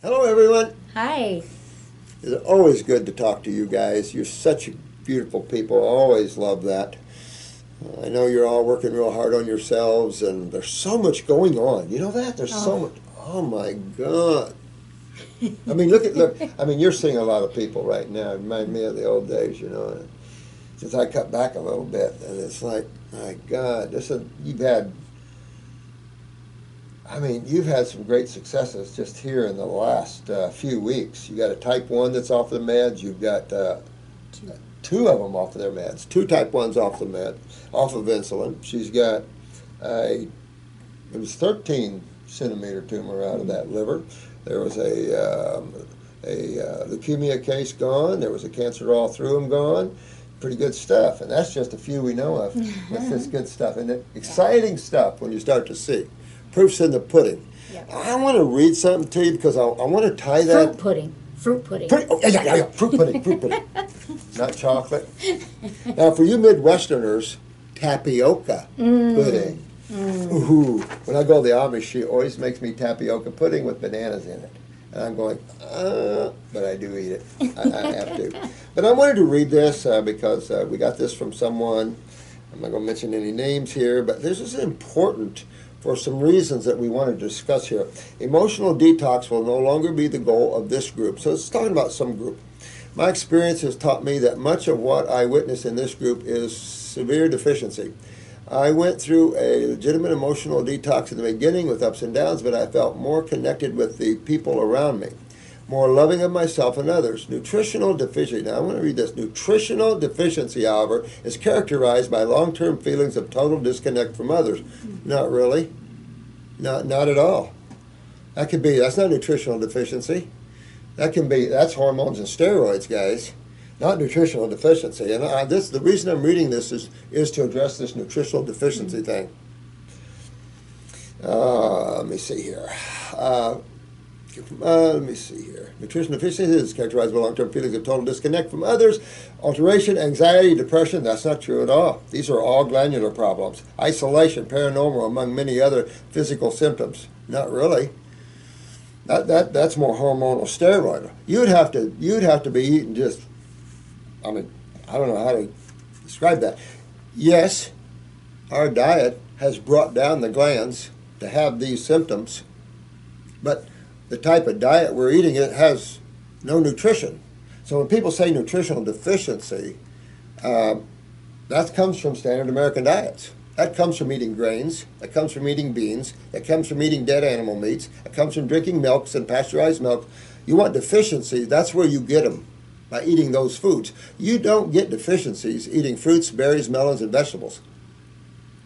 Hello, everyone. Hi. It's always good to talk to you guys. You're such beautiful people. I always love that. I know you're all working real hard on yourselves, and there's so much going on. You know that? There's so much. Oh, my God. I mean, look. I mean, you're seeing a lot of people right now. It reminds me of the old days, you know. Since I cut back a little bit, and it's like, my God, you've had some great successes just here in the last few weeks. You got a type 1 that's off the meds. You've got two of them off of their meds. Two type 1s off the med, off of insulin. She's got it was 13 centimeter tumor out of that liver. There was a leukemia case gone. There was a cancer all through them gone. Pretty good stuff, and that's just a few we know of. That's just good stuff, and exciting stuff when you start to see. Proof's in the pudding. Yep. I want to read something to you because I want to tie that. Fruit pudding. Fruit pudding. Yeah. Fruit pudding. Not chocolate. Now, for you Midwesterners, tapioca pudding. Ooh. When I go to the Amish, she always makes me tapioca pudding with bananas in it. And I'm going, but I do eat it. I have to. But I wanted to read this because we got this from someone. I'm not going to mention any names here, but this is important for some reasons that we want to discuss here. Emotional detox will no longer be the goal of this group. So it's talking about some group. My experience has taught me that much of what I witness in this group is severe deficiency. I went through a legitimate emotional detox in the beginning with ups and downs, but I felt more connected with the people around me, more loving of myself and others. Nutritional deficiency. Now I want to read this. Nutritional deficiency, however, is characterized by long-term feelings of total disconnect from others. Not really. Not at all. That's not nutritional deficiency. That's hormones and steroids, guys. Not nutritional deficiency. And the reason I'm reading this is to address this nutritional deficiency thing. Let me see here. Nutritional deficiency is characterized by long-term feelings of total disconnect from others, alteration, anxiety, depression. That's not true at all. These are all glandular problems. Isolation, paranormal, among many other physical symptoms. Not really. That's more hormonal steroid. You'd have to be eating just. I don't know how to describe that. Yes, our diet has brought down the glands to have these symptoms, but the type of diet we're eating, it has no nutrition. So when people say nutritional deficiency, that comes from standard American diets. That comes from eating grains. That comes from eating beans. That comes from eating dead animal meats. That comes from drinking milks and pasteurized milk. You want deficiency, that's where you get them, by eating those foods. You don't get deficiencies eating fruits, berries, melons, and vegetables.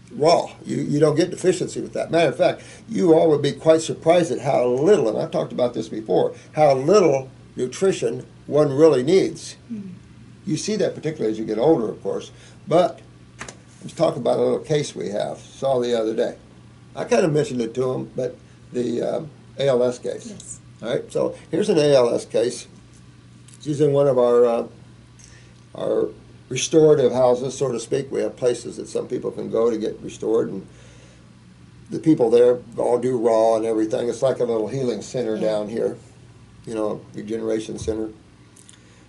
Raw. You don't get deficiency with that. Matter of fact, you all would be quite surprised at how little, and I've talked about this before, how little nutrition one really needs. You see that particularly as you get older, of course. But let's talk about a little case we saw the other day. I kind of mentioned it to him, but the ALS case. Yes. All right, so here's an ALS case. She's in one of our restorative houses, so to speak. We have places that some people can go to get restored, and the people there all do raw and everything. It's like a little healing center down here, regeneration center.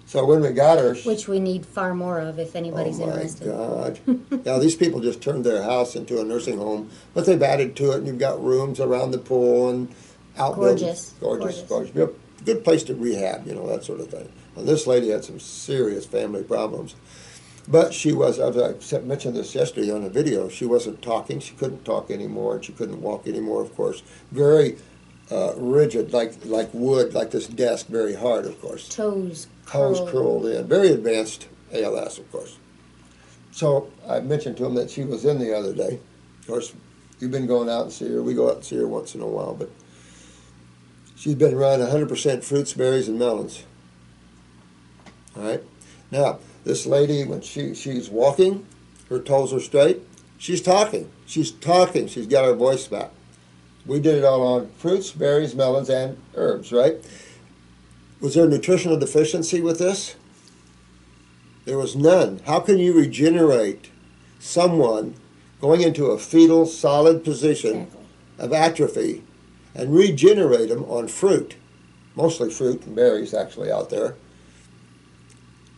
So when we got her, which we need far more of if anybody's interested. Oh my God! Now these people just turned their house into a nursing home, but they've added to it, and you've got rooms around the pool and outbuildings. Gorgeous. Good place to rehab, that sort of thing. And this lady had some serious family problems. But she was, as I mentioned this yesterday on a video, she wasn't talking. She couldn't talk anymore, and she couldn't walk anymore, of course. Very rigid, like wood, like this desk, very hard, of course. Toes curled in. Very advanced ALS, of course. So I mentioned to him that she was in the other day. Of course, you've been going out and see her. We go out and see her once in a while, but she's been running 100% fruits, berries, and melons. All right? Now, this lady, when she's walking, her toes are straight, she's talking. She's got her voice back. We did it all on fruits, berries, melons, and herbs, right? Was there a nutritional deficiency with this? There was none. How can you regenerate someone going into a fetal, solid position of atrophy and regenerate them on fruit mostly fruit and berries actually out there.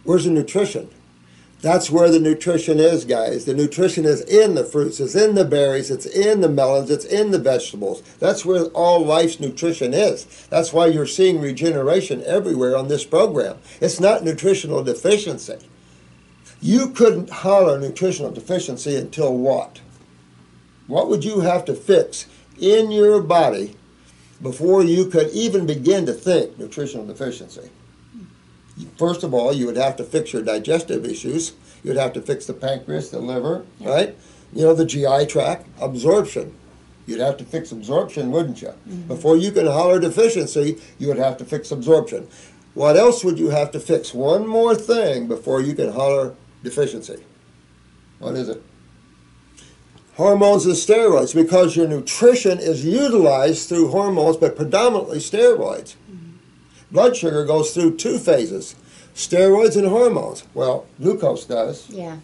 Where's the nutrition? That's where the nutrition is, guys. The nutrition is in the fruits, it's in the berries, it's in the melons, it's in the vegetables. That's where all life's nutrition is. That's why you're seeing regeneration everywhere on this program. It's not nutritional deficiency. You couldn't holler nutritional deficiency until what? What would you have to fix in your body before you could even begin to think nutritional deficiency? First of all, you would have to fix your digestive issues. You'd have to fix the pancreas, the liver, right? You know, the GI tract, absorption. You'd have to fix absorption, wouldn't you? Mm-hmm. Before you can holler deficiency, you would have to fix absorption. What else would you have to fix? One more thing before you can holler deficiency. What is it? Hormones and steroids, because your nutrition is utilized through hormones, but predominantly steroids. Blood sugar goes through two phases, steroids and hormones. Well, glucose does. Yeah.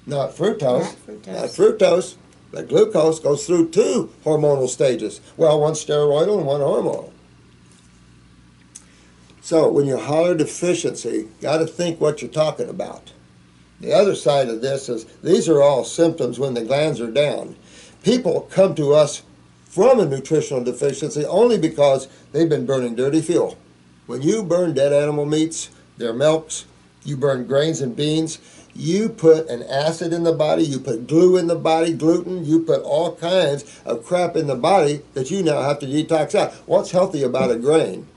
Not fructose. Not fructose. Not fructose, but glucose goes through two hormonal stages. Well, one steroidal and one hormonal. So when you holler deficiency, got to think what you're talking about. The other side of this is these are all symptoms when the glands are down. People come to us from a nutritional deficiency only because they've been burning dirty fuel. When you burn dead animal meats, their milks, you burn grains and beans, you put an acid in the body, you put glue in the body, gluten, you put all kinds of crap in the body that you now have to detox out. What's healthy about a grain?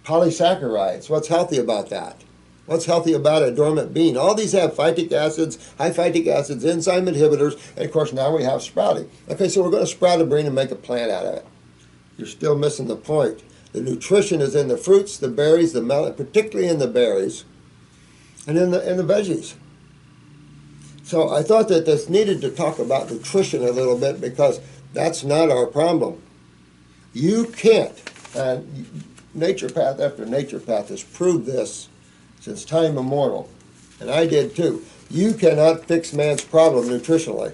Polysaccharides. What's healthy about that? What's healthy about a dormant bean? All these have phytic acids, high phytic acids, enzyme inhibitors, and of course now we have sprouting. Okay, so we're going to sprout a bean and make a plant out of it. You're still missing the point. The nutrition is in the fruits, the berries, the melon, particularly in the berries, and in the veggies. So I thought that this needed to talk about nutrition a little bit because that's not our problem. You can't, and naturopath after naturopath has proved this since time immemorial, and I did too. You cannot fix man's problem nutritionally,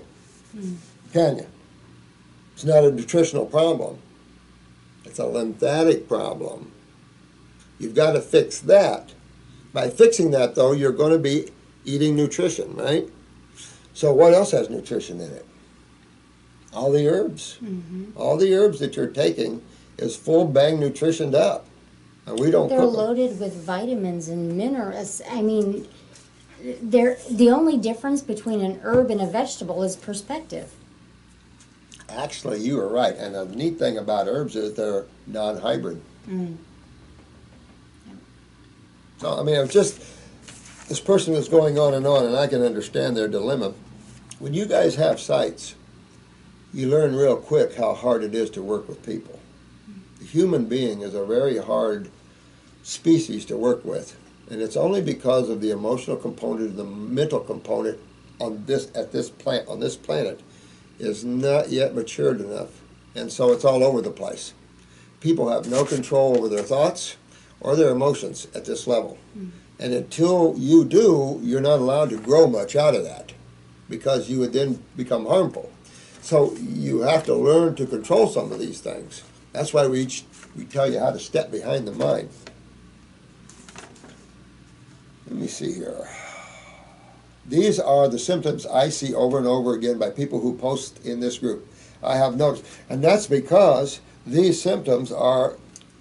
can you? It's not a nutritional problem. It's a lymphatic problem. You've got to fix that. By fixing that, though, you're going to be eating nutrition, right? So what else has nutrition in it? All the herbs. Mm-hmm. All the herbs that you're taking is full bang nutritioned up. And we don't They're cook loaded with vitamins and minerals. I mean, the only difference between an herb and a vegetable is perspective. Actually, you are right. And the neat thing about herbs is they're non-hybrid. Mm. Yeah. So, I mean, it was just, this person was going on, and I can understand their dilemma. When you guys have sites, you learn real quick how hard it is to work with people. The human being is a very hard species to work with. And it's only because of the emotional component, the mental component on this planet is not yet matured enough, and so it's all over the place. People have no control over their thoughts or their emotions at this level. And until you do, you're not allowed to grow much out of that because you would then become harmful. So you have to learn to control some of these things. That's why we tell you how to step behind the mind. Let me see here. These are the symptoms I see over and over again by people who post in this group. I have noticed. And that's because these symptoms are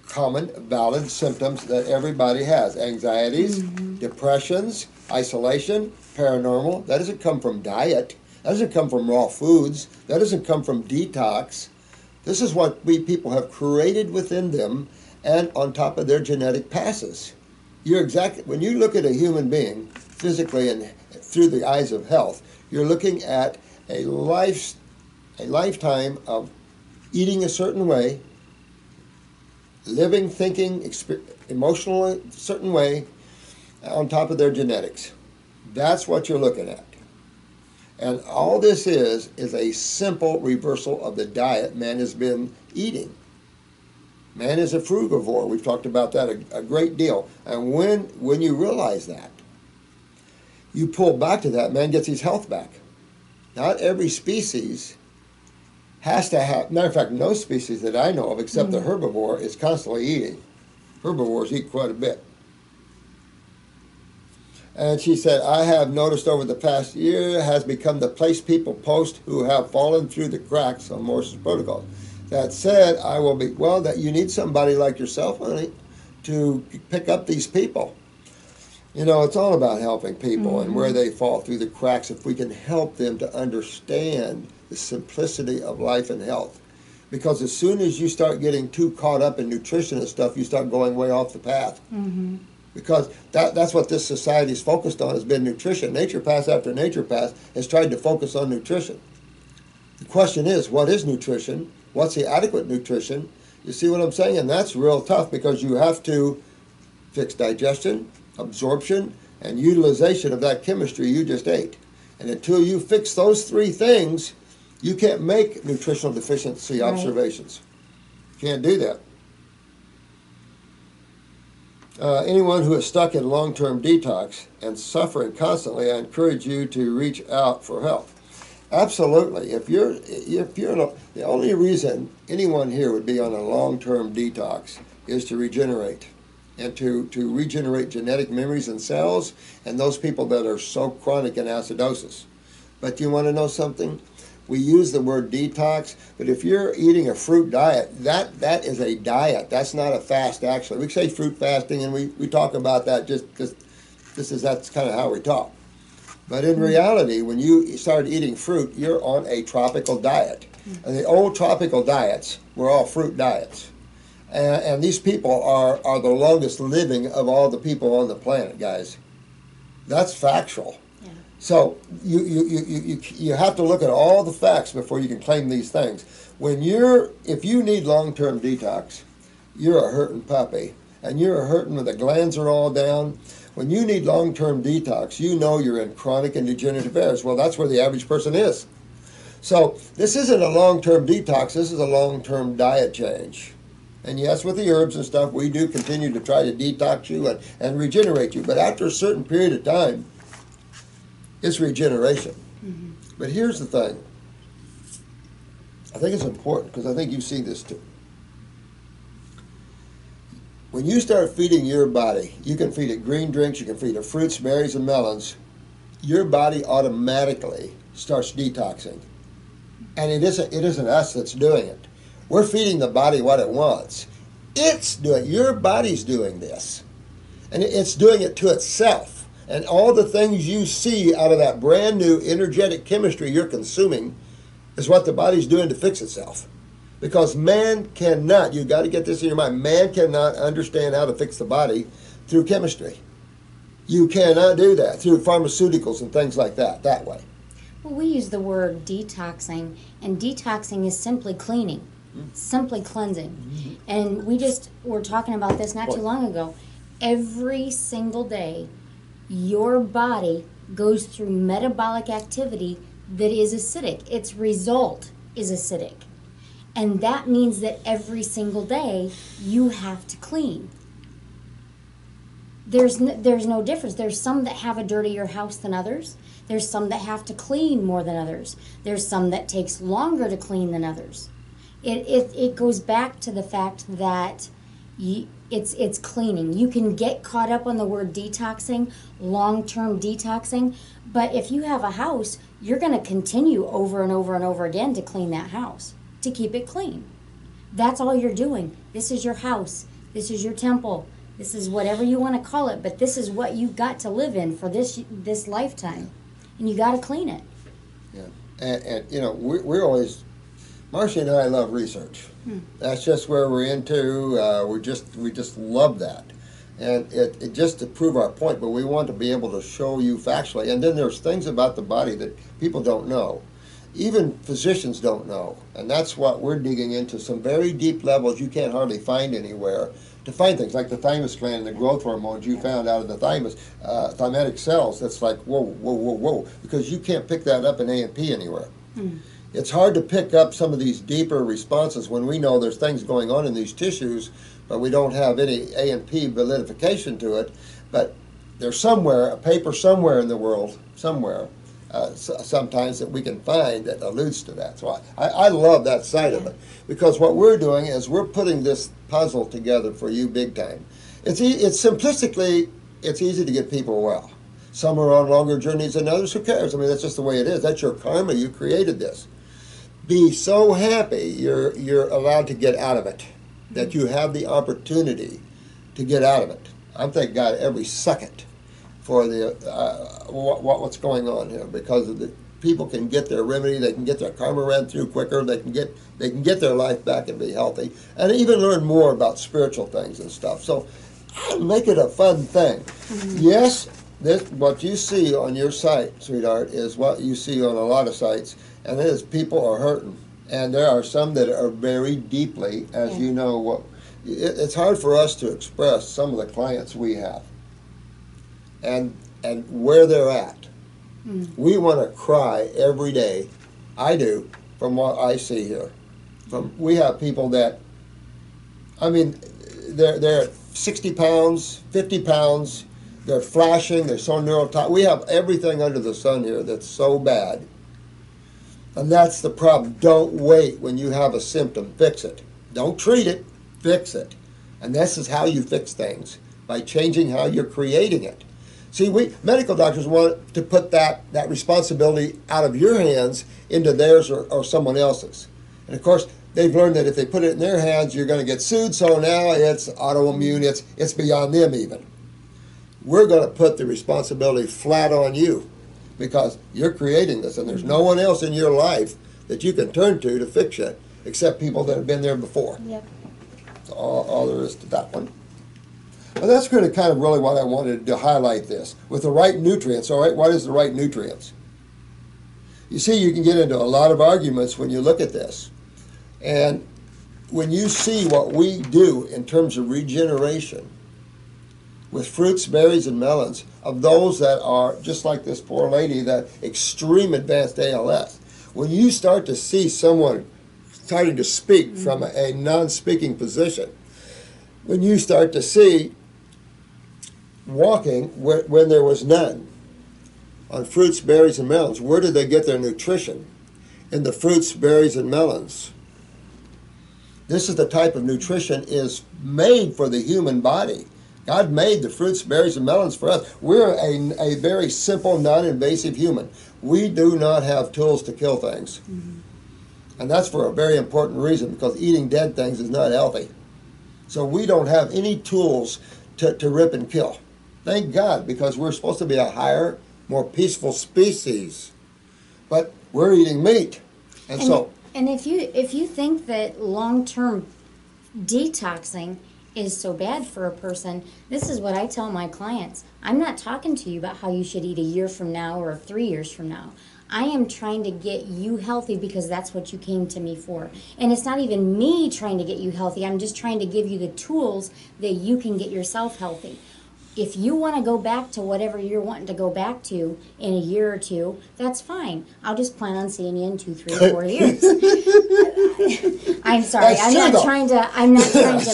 common, valid symptoms that everybody has. Anxieties, depressions, isolation, paranormal. That doesn't come from diet. That doesn't come from raw foods. That doesn't come from detox. This is what we people have created within them and on top of their genetic passes. When you look at a human being physically and through the eyes of health, you're looking at a lifetime of eating a certain way, living, thinking, emotionally a certain way on top of their genetics. That's what you're looking at. And all this is a simple reversal of the diet man has been eating. Man is a frugivore. We've talked about that a great deal. And when you realize that, you pull back to that, man gets his health back. Not every species has to have, matter of fact, no species that I know of except the herbivore is constantly eating. Herbivores eat quite a bit. And she said, I have noticed over the past year has become the place people post who have fallen through the cracks on Morse's protocols. That said, I will be, well, that you need somebody like yourself, honey, to pick up these people. You know, it's all about helping people and where they fall through the cracks if we can help them to understand the simplicity of life and health. Because as soon as you start getting too caught up in nutrition and stuff, you start going way off the path. Because that's what this society is focused on, has been nutrition. Naturopath after naturopath has tried to focus on nutrition. The question is, what is nutrition? What's the adequate nutrition? You see what I'm saying? And that's real tough because you have to fix digestion, absorption, and utilization of that chemistry you just ate. And until you fix those three things, you can't make nutritional deficiency observations. Can't do that. Anyone who is stuck in long-term detox and suffering constantly, I encourage you to reach out for help. Absolutely. If you're the only reason anyone here would be on a long-term detox is to regenerate and to regenerate genetic memories and cells, and those people that are so chronic in acidosis. But do you want to know something? We use the word detox, but if you're eating a fruit diet, that is a diet. That's not a fast, actually. We say fruit fasting, and we talk about that just because that's kind of how we talk. But in reality, when you start eating fruit, you're on a tropical diet. And the old tropical diets were all fruit diets. And these people are the longest living of all the people on the planet, guys. That's factual. So you have to look at all the facts before you can claim these things. If you need long-term detox, you're a hurting puppy, and you're a hurting when the glands are all down. When you need long-term detox, you know you're in chronic and degenerative errors. Well, that's where the average person is. So this isn't a long-term detox. This is a long-term diet change. And yes, with the herbs and stuff, we do continue to try to detox you and regenerate you. But after a certain period of time, it's regeneration. But here's the thing. I think it's important because I think you see this too. When you start feeding your body, you can feed it green drinks, you can feed it fruits, berries, and melons, your body automatically starts detoxing. And it isn't us that's doing it. We're feeding the body what it wants. Your body's doing this. And it's doing it to itself. And all the things you see out of that brand new energetic chemistry you're consuming is what the body's doing to fix itself. Because man cannot, you've got to get this in your mind, man cannot understand how to fix the body through chemistry. You cannot do that through pharmaceuticals and things like that way. Well, we use the word detoxing, and detoxing is simply cleaning, simply cleansing. And we were talking about this not too long ago. Every single day, your body goes through metabolic activity that is acidic. Its result is acidic. And that means that every single day you have to clean. There's no difference. There's some that have a dirtier house than others. There's some that have to clean more than others. There's some that takes longer to clean than others. It goes back to the fact that it's cleaning. You can get caught up on the word detoxing, long-term detoxing, but if you have a house, you're going to continue over and over and over again to clean that house, to keep it clean. That's all you're doing. This is your house. This is your temple. This is whatever you want to call it, but this is what you've got to live in for this lifetime, and you got to clean it. Yeah, and you know, we're always, Marcia and I love research. That's just where we're into. We just love that, and it just to prove our point. But we want to be able to show you factually. And then there's things about the body that people don't know, even physicians don't know, and that's what we're digging into. Some very deep levels you can't hardly find anywhere. To find things like the thymus gland and the growth hormones you found out of the thymus, thymatic cells. That's like whoa, because you can't pick that up in A&P anywhere. It's hard to pick up some of these deeper responses when we know there's things going on in these tissues, but we don't have any A&P validification to it. But there's somewhere, a paper somewhere in the world, somewhere, sometimes that we can find that alludes to that. So I love that side of it, because what we're doing is we're putting this puzzle together for you big time. It's simplistically, it's easy to get people well. Some are on longer journeys than others. Who cares? I mean, that's just the way it is. That's your karma. You created this. Be so happy you're allowed to get out of it, that you have the opportunity to get out of it. I'm thank God every second for the what's going on here, because of the people can get their remedy, they can get their karma ran through quicker, they can get their life back and be healthy, and even learn more about spiritual things and stuff. So make it a fun thing. Yes, what you see on your site, sweetheart, is what you see on a lot of sites, and it is people are hurting, and there are some that are very deeply, as you know, it's hard for us to express some of the clients we have and where they're at. We want to cry every day. I do, from what I see here. We have people that, I mean, they're 60 pounds, 50 pounds, they're flashing, they're so neurotoxic. We have everything under the sun here that's so bad. And that's the problem. Don't wait when you have a symptom. Fix it. Don't treat it. Fix it. And this is how you fix things, by changing how you're creating it. See, we medical doctors want to put that responsibility out of your hands into theirs or someone else's. And of course, they've learned that if they put it in their hands, you're going to get sued. So now it's autoimmune. It's beyond them even. We're going to put the responsibility flat on you, because you're creating this, and there's no one else in your life that you can turn to fix it, except people that have been there before. Yep. That's all there is to that one. Well, that's really kind of really what I wanted to highlight this. With the right nutrients, all right, what is the right nutrients? You see, you can get into a lot of arguments when you look at this. And when you see what we do in terms of regeneration with fruits, berries, and melons, of those that are, just like this poor lady, that extreme advanced ALS, when you start to see someone starting to speak from a non-speaking position, when you start to see walking when there was none, on fruits, berries, and melons, where did they get their nutrition? In the fruits, berries, and melons. This is the type of nutrition is made for the human body. God made the fruits, berries, and melons for us. We're a very simple, non-invasive human. We do not have tools to kill things. And that's for a very important reason, because eating dead things is not healthy. So we don't have any tools to rip and kill. Thank God, because we're supposed to be a higher, more peaceful species. But we're eating meat. And if you think that long-term detoxing is so bad for a person, this is what I tell my clients. I'm not talking to you about how you should eat a year from now or 3 years from now. I am trying to get you healthy, because that's what you came to me for. And it's not even me trying to get you healthy. I'm just trying to give you the tools that you can get yourself healthy. If you want to go back to whatever you're wanting to go back to in a year or two, that's fine. I'll just plan on seeing you in 2, 3, 4 years. I'm sorry. I'm not trying to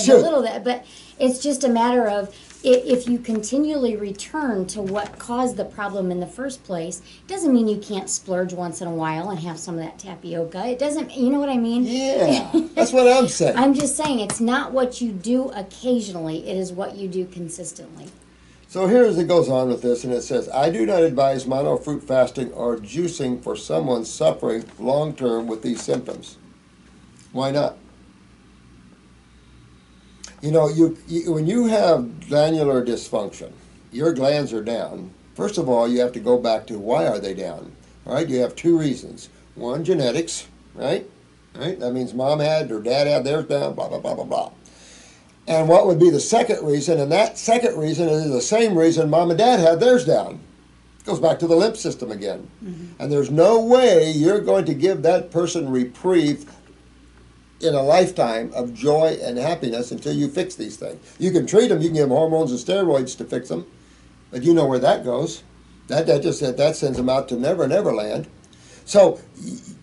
belittle that, but it's just a matter of, if you continually return to what caused the problem in the first place, it doesn't mean you can't splurge once in a while and have some of that tapioca. It doesn't, you know what I mean? Yeah, that's what I'm saying. I'm just saying, it's not what you do occasionally, it is what you do consistently. So here it goes on with this, and it says, I do not advise monofruit fasting or juicing for someone suffering long-term with these symptoms. Why not? You know, when you have glandular dysfunction, your glands are down. First of all, you have to go back to why are they down? All right, you have 2 reasons. One, genetics, right? That means mom had or dad had theirs down, blah, blah, blah, blah, blah. And what would be the second reason? And that second reason is the same reason mom and dad had theirs down. It goes back to the lymph system again. And there's no way you're going to give that person reprieve in a lifetime of joy and happiness until you fix these things. You can treat them, you can give them hormones and steroids to fix them, but you know where that goes. That sends them out to never land. So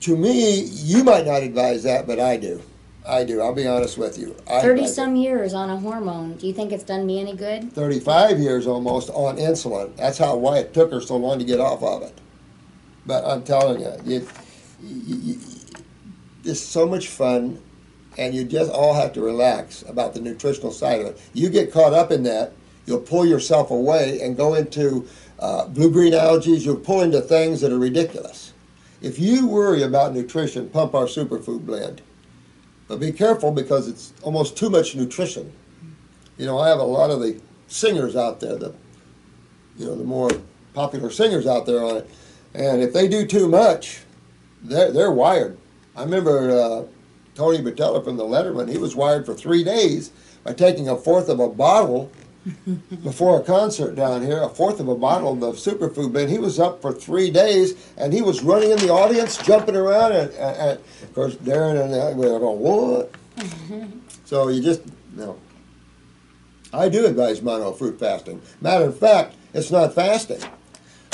to me, you might not advise that, but I do. I'll be honest with you. 30-some years on a hormone. Do you think it's done me any good? 35 years almost on insulin. That's why it took her so long to get off of it. But I'm telling you, it's so much fun, and you just all have to relax about the nutritional side of it. You get caught up in that, you'll pull yourself away and go into blue-green algaes. You'll pull into things that are ridiculous. If you worry about nutrition, pump our superfood blend. But be careful, because it's almost too much nutrition. You know, I have a lot of the singers out there, the more popular singers out there on it, and if they do too much, they're wired. I remember Tony Batella from the Letterman. He was wired for 3 days by taking a fourth of a bottle before a concert down here, a fourth of a bottle of the superfood blend. He was up for 3 days, and he was running in the audience, jumping around, and of course Darren and I were going, what? So you just, I do advise mono fruit fasting. Matter of fact, it's not fasting.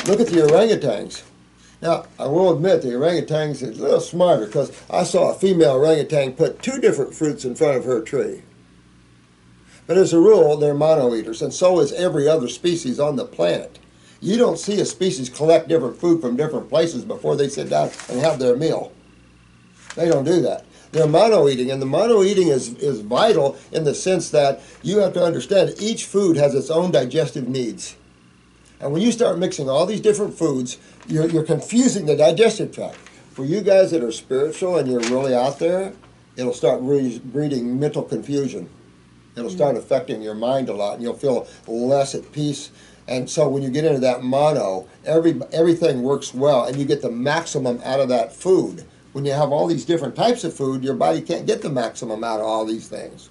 Look at the orangutans. Now, I will admit the orangutans is a little smarter, because I saw a female orangutan put 2 different fruits in front of her tree. But as a rule, they're mono-eaters, and so is every other species on the planet. You don't see a species collect different food from different places before they sit down and have their meal. They don't do that. They're mono-eating, and the mono-eating is vital in the sense that you have to understand each food has its own digestive needs. And when you start mixing all these different foods, you're confusing the digestive tract. For you guys that are spiritual and you're really out there, it'll start breeding mental confusion. It'll start affecting your mind a lot, and you'll feel less at peace. And so when you get into that mono, everything works well, and you get the maximum out of that food. When you have all these different types of food, your body can't get the maximum out of all these things.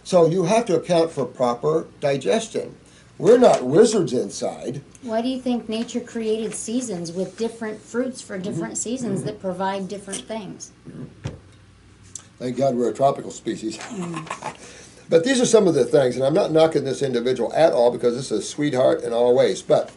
So you have to account for proper digestion. We're not wizards inside. Why do you think nature created seasons with different fruits for different seasons that provide different things? Thank God we're a tropical species. But these are some of the things, and I'm not knocking this individual at all, because this is a sweetheart in all ways, but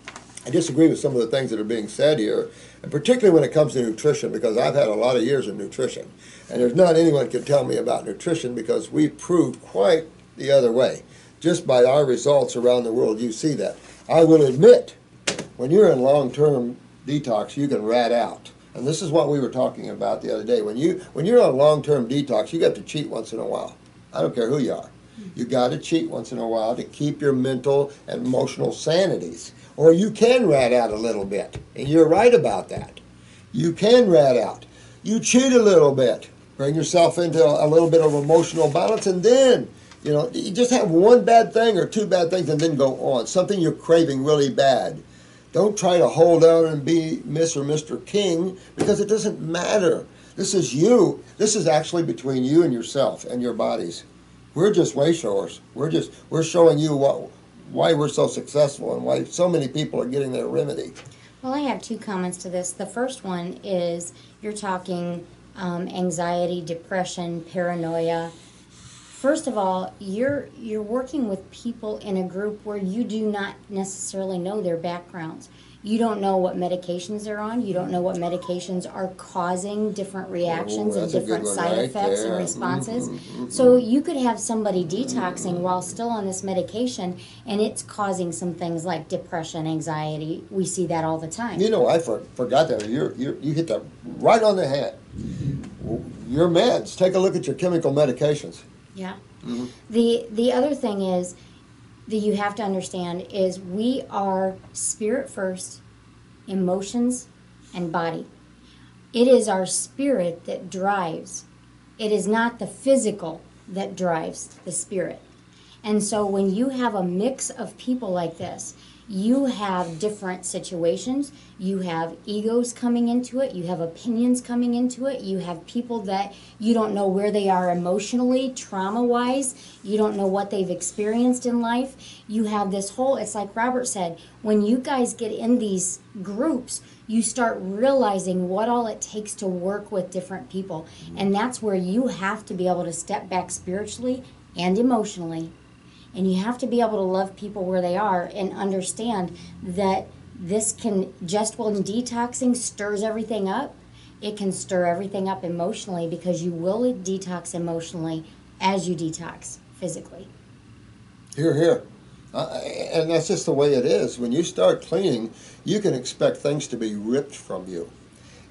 I disagree with some of the things that are being said here, and particularly when it comes to nutrition, because I've had a lot of years in nutrition, and there's not anyone can tell me about nutrition, because we've proved quite the other way. Just by our results around the world, you see that. I will admit, when you're in long-term detox, you can rat out. And this is what we were talking about the other day. When you're on long-term detox, you got to cheat once in a while. I don't care who you are. You got to cheat once in a while to keep your mental and emotional sanities. Or you can rat out a little bit. And you're right about that. You can rat out. You cheat a little bit. Bring yourself into a little bit of emotional balance, and then, you just have one bad thing or 2 bad things and then go on. Something you're craving really bad. Don't try to hold out and be Miss or Mr. King, because it doesn't matter. This is you. This is actually between you and yourself and your bodies. We're just way showers. We're showing you why we're so successful and why so many people are getting their remedy. Well, I have 2 comments to this. The first one is you're talking anxiety, depression, paranoia. First of all, you're working with people in a group where you do not necessarily know their backgrounds. You don't know what medications they're on. You don't know what medications are causing different reactions and different side effects and responses. So you could have somebody detoxing while still on this medication, and it's causing some things like depression, anxiety. We see that all the time. I forgot that. You hit that right on the head. Your meds. Take a look at your chemical medications. Yeah. The other thing is, that you have to understand is we are spirit first, emotions, and body. It is our spirit that drives. It is not the physical that drives the spirit. And so when you have a mix of people like this, you have different situations, you have egos coming into it, you have opinions coming into it, you have people that you don't know where they are emotionally, trauma-wise, you don't know what they've experienced in life. You have this whole, it's like Robert said, when you guys get in these groups, you start realizing what all it takes to work with different people. And that's where you have to be able to step back spiritually and emotionally. And you have to be able to love people where they are and understand that this can, just when detoxing stirs everything up, it can stir everything up emotionally, because you will detox emotionally as you detox physically. Here. And that's just the way it is. When you start cleaning, you can expect things to be ripped from you.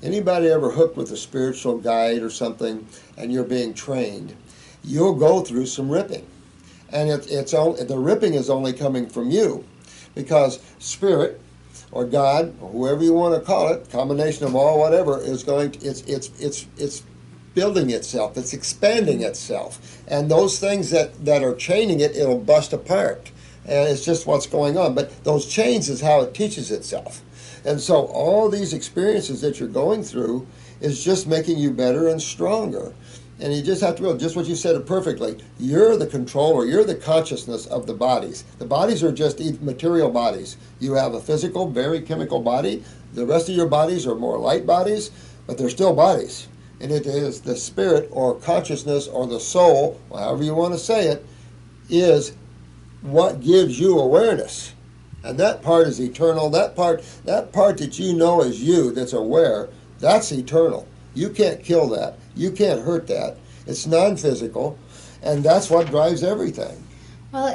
Anybody ever hooked with a spiritual guide or something and you're being trained, you'll go through some ripping. And the ripping is only coming from you, because spirit or God, or whoever you want to call it, combination of all whatever, is going to, it's building itself, it's expanding itself. And those things that are chaining it, it'll bust apart. And it's just what's going on. But those chains is how it teaches itself. And so all these experiences that you're going through is just making you better and stronger. And you just have to realize, just what you said it perfectly, you're the controller, you're the consciousness of the bodies. The bodies are just material bodies. You have a physical, very chemical body. The rest of your bodies are more light bodies, but they're still bodies. And it is the spirit or consciousness or the soul, however you want to say it, is what gives you awareness. And that part is eternal. That part that you know is you, that's aware, that's eternal. You can't kill that. You can't hurt that. It's non-physical, and that's what drives everything. Well,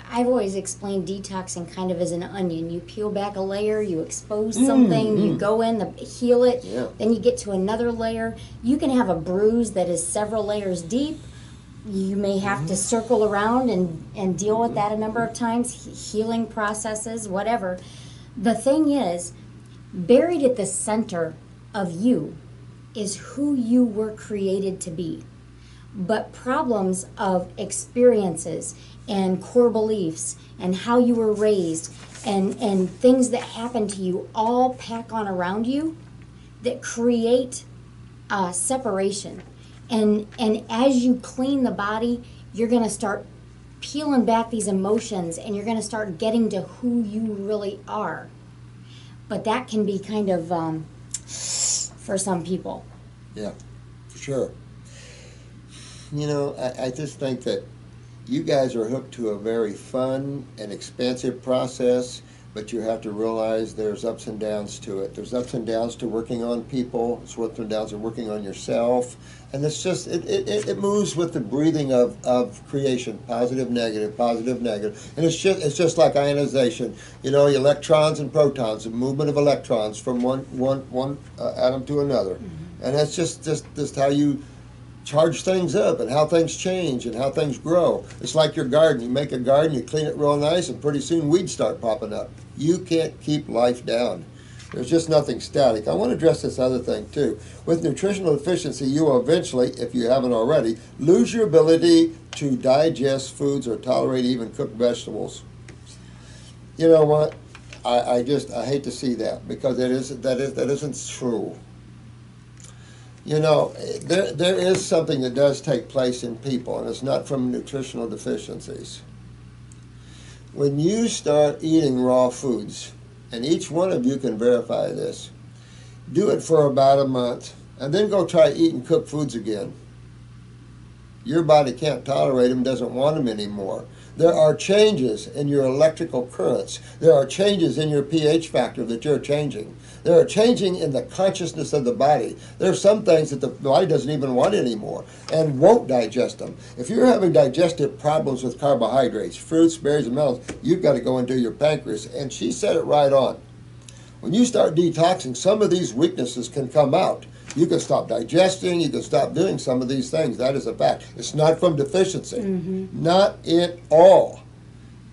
I've always explained detoxing kind of as an onion. You peel back a layer, you expose something, you go in, heal it, then you get to another layer. You can have a bruise that is several layers deep. You may have to circle around and deal with that a number of times, healing processes, whatever. The thing is, buried at the center of you is who you were created to be. But problems of experiences and core beliefs and how you were raised and things that happen to you all pack on around you that create separation. And as you clean the body, you're going to start peeling back these emotions, and you're going to start getting to who you really are. But that can be kind of for some people. Yeah, for sure. You know, I just think that you guys are hooked to a very fun and expansive process, but you have to realize there's ups and downs to it. There's ups and downs to working on people. There's ups and downs to working on yourself. And it's just, it moves with the breathing of creation, positive, negative, positive, negative. And it's just like ionization. You know, electrons and protons, the movement of electrons from one atom to another. Mm-hmm. And that's just how you charge things up and how things change and how things grow. It's like your garden. You make a garden, you clean it real nice, and pretty soon weeds start popping up. You can't keep life down. There's just nothing static. I want to address this other thing too. With nutritional deficiency, you will eventually, if you haven't already, lose your ability to digest foods or tolerate even cooked vegetables. You know what? I hate to see that, because that isn't true. You know, there is something that does take place in people, and it's not from nutritional deficiencies. When you start eating raw foods, and each one of you can verify this, do it for about a month, and then go try eating cooked foods again. Your body can't tolerate them, doesn't want them anymore. There are changes in your electrical currents. There are changes in your pH factor that you're changing. There are changing in the consciousness of the body. There are some things that the body doesn't even want anymore and won't digest them. If you're having digestive problems with carbohydrates, fruits, berries, and melons, you've got to go and do your pancreas. And she said it right on. When you start detoxing, some of these weaknesses can come out. You can stop digesting, you can stop doing some of these things. That is a fact. It's not from deficiency. Mm-hmm. Not at all.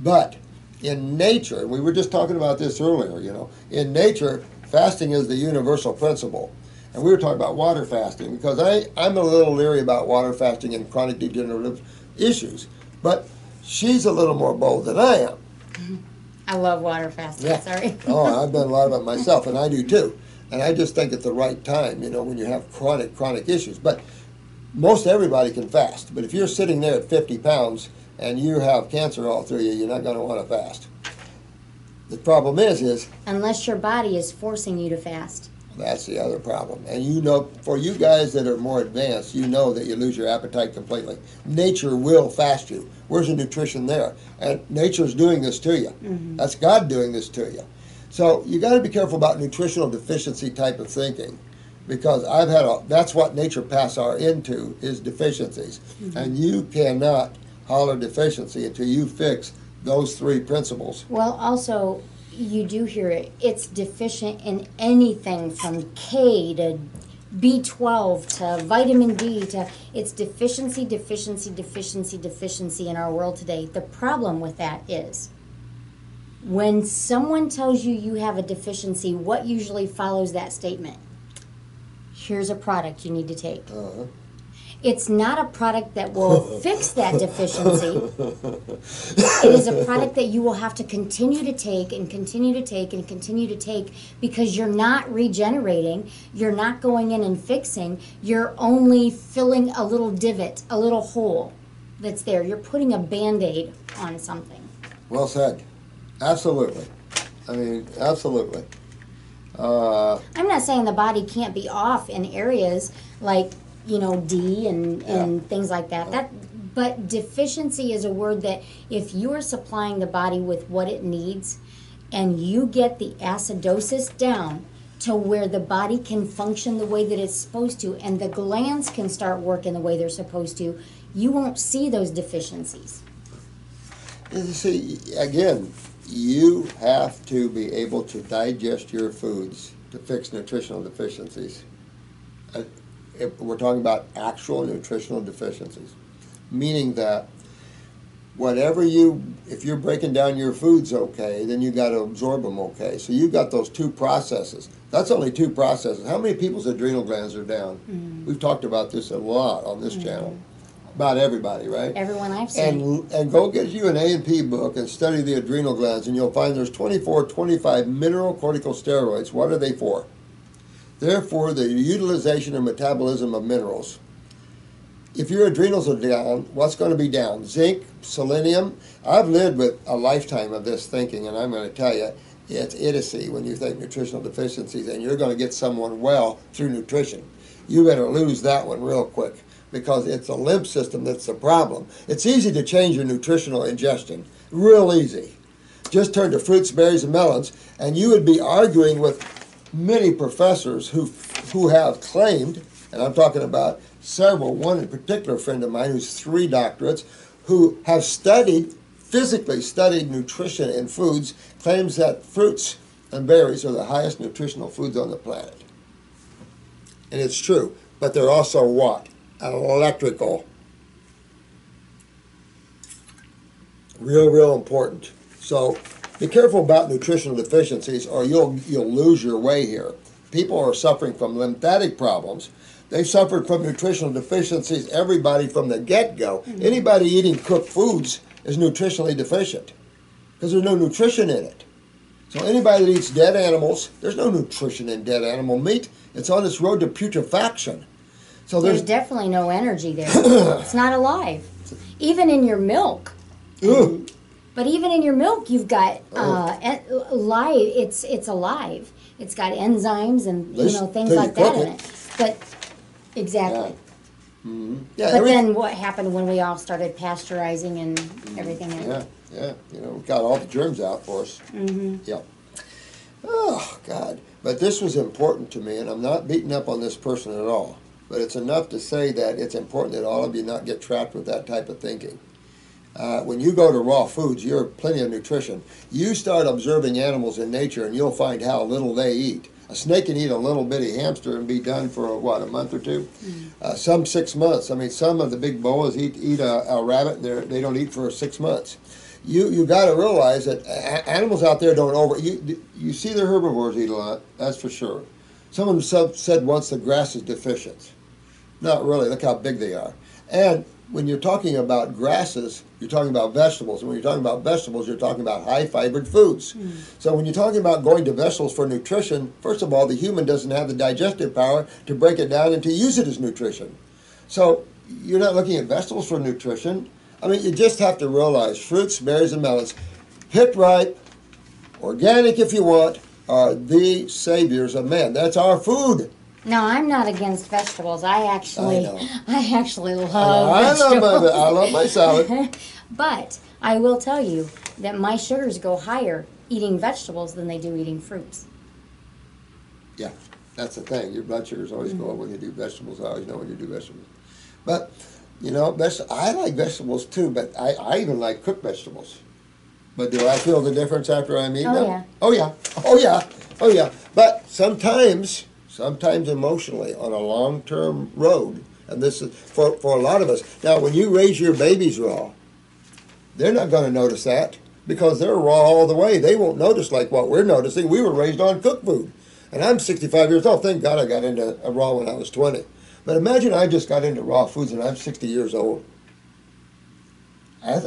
But in nature, and we were just talking about this earlier, you know, in nature, fasting is the universal principle. And we were talking about water fasting, because I'm a little leery about water fasting and chronic degenerative issues. But she's a little more bold than I am. Mm-hmm. I love water fasting, yeah. Sorry. Oh, I've done a lot of it myself, and I do too. And I just think at the right time, you know, when you have chronic issues. But most everybody can fast. But if you're sitting there at 50 pounds and you have cancer all through you, you're not going to want to fast. The problem is... Unless your body is forcing you to fast. That's the other problem. And you know, for you guys that are more advanced, you know that you lose your appetite completely. Nature will fast you. Where's the nutrition there? And nature's doing this to you. Mm-hmm. That's God doing this to you. So you got to be careful about nutritional deficiency type of thinking, because that's what nature pass our into, is deficiencies. Mm-hmm. And you cannot holler deficiency until you fix those three principles. Well, also, you do hear it. It's deficient in anything from K to B12 to vitamin D to, it's deficiency, deficiency, deficiency, deficiency in our world today. The problem with that is when someone tells you you have a deficiency, what usually follows that statement? Here's a product you need to take. It's not a product that will fix that deficiency. It is a product that you will have to continue to take and continue to take and continue to take because you're not regenerating, you're not going in and fixing, you're only filling a little divot, a little hole that's there. You're putting a Band-Aid on something. Well said. Absolutely. I mean, absolutely. I'm not saying the body can't be off in areas like, you know, D and things like that. But deficiency is a word that if you're supplying the body with what it needs and you get the acidosis down to where the body can function the way that it's supposed to and the glands can start working the way they're supposed to, you won't see those deficiencies. You see, again, you have to be able to digest your foods to fix nutritional deficiencies. If we're talking about actual nutritional deficiencies, meaning that if you're breaking down your foods okay, then you got to absorb them okay. So you've got those two processes. That's only two processes. How many people's adrenal glands are down? We've talked about this a lot on this channel. About everybody, right? Everyone I've seen. And go get you an A&P book and study the adrenal glands, and you'll find there's 24, 25 mineral corticosteroids. What are they for? They're for the utilization and metabolism of minerals. If your adrenals are down, what's going to be down? Zinc, selenium. I've lived with a lifetime of this thinking, and I'm going to tell you, it's idiocy when you think nutritional deficiencies, and you're going to get someone well through nutrition. You better lose that one real quick, because it's a lymph system that's the problem. It's easy to change your nutritional ingestion, real easy. Just turn to fruits, berries, and melons, and you would be arguing with many professors who have claimed, and I'm talking about several, one in particular friend of mine who's 3 doctorates, who have physically studied nutrition in foods, claims that fruits and berries are the highest nutritional foods on the planet. And it's true, but they're also what? Electrical. Real important. So be careful about nutritional deficiencies or you'll lose your way here. People are suffering from lymphatic problems. They've suffered from nutritional deficiencies, everybody from the get-go. Anybody eating cooked foods is nutritionally deficient because there's no nutrition in it. So anybody that eats dead animals, there's no nutrition in dead animal meat. It's on its road to putrefaction. So there's definitely no energy there. It's not alive. Even in your milk. But even in your milk, you've got live. It's alive. It's got enzymes and things like that in it. But exactly. Yeah, but then what happened when we all started pasteurizing and everything? Yeah. We got all the germs out for us. Yeah. Oh God! But this was important to me, and I'm not beating up on this person at all. But it's enough to say that it's important that all of you not get trapped with that type of thinking. When you go to raw foods, you're plenty of nutrition. You start observing animals in nature, and you'll find how little they eat. A snake can eat a little bitty hamster and be done for, a month or two? Some 6 months. I mean, some of the big boas eat a rabbit, and they don't eat for 6 months. You got to realize that animals out there don't you see the herbivores eat a lot, that's for sure. Someone said once the grass is deficient. Not really, look how big they are. And when you're talking about grasses, you're talking about vegetables. And when you're talking about vegetables, you're talking about high-fibered foods. So when you're talking about going to vegetables for nutrition, first of all, the human doesn't have the digestive power to break it down and to use it as nutrition. So you're not looking at vegetables for nutrition. I mean, you just have to realize fruits, berries, and melons, hit ripe, organic if you want, are the saviors of man. That's our food. No, I'm not against vegetables. I actually love vegetables. I love my salad. But I will tell you that my sugars go higher eating vegetables than they do eating fruits. Yeah, that's the thing. Your blood sugars always go up when you do vegetables. I always know when you do vegetables. But, I like vegetables too, but I even like cooked vegetables. But do I feel the difference after I'm eating them? Yeah. Oh, yeah. Oh, yeah. Oh, yeah. But sometimes emotionally on a long-term road, and this is for a lot of us. Now, when you raise your babies raw, they're not going to notice that because they're raw all the way. They won't notice like what we're noticing. We were raised on cooked food. And I'm 65 years old. Thank God I got into raw when I was 20. But imagine I just got into raw foods and I'm 60 years old. I've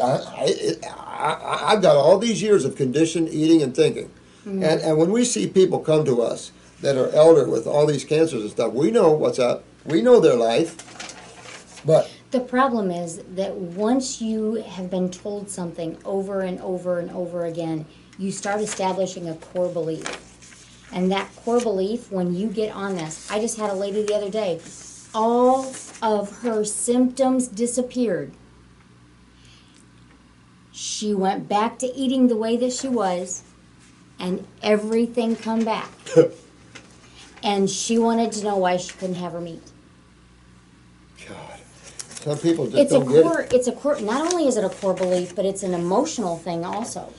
got all these years of conditioned eating and thinking. Mm-hmm. And when we see people come to us that are elder with all these cancers and stuff, we know what's up. We know their life. But the problem is that once you have been told something over and over and over again, you start establishing a core belief. And that core belief, when you get on this, I just had a lady the other day, all of her symptoms disappeared. She went back to eating the way that she was, and everything come back. And she wanted to know why she couldn't have her meat. God, some people just don't get it. It's a core. Not only is it a core belief, but it's an emotional thing also.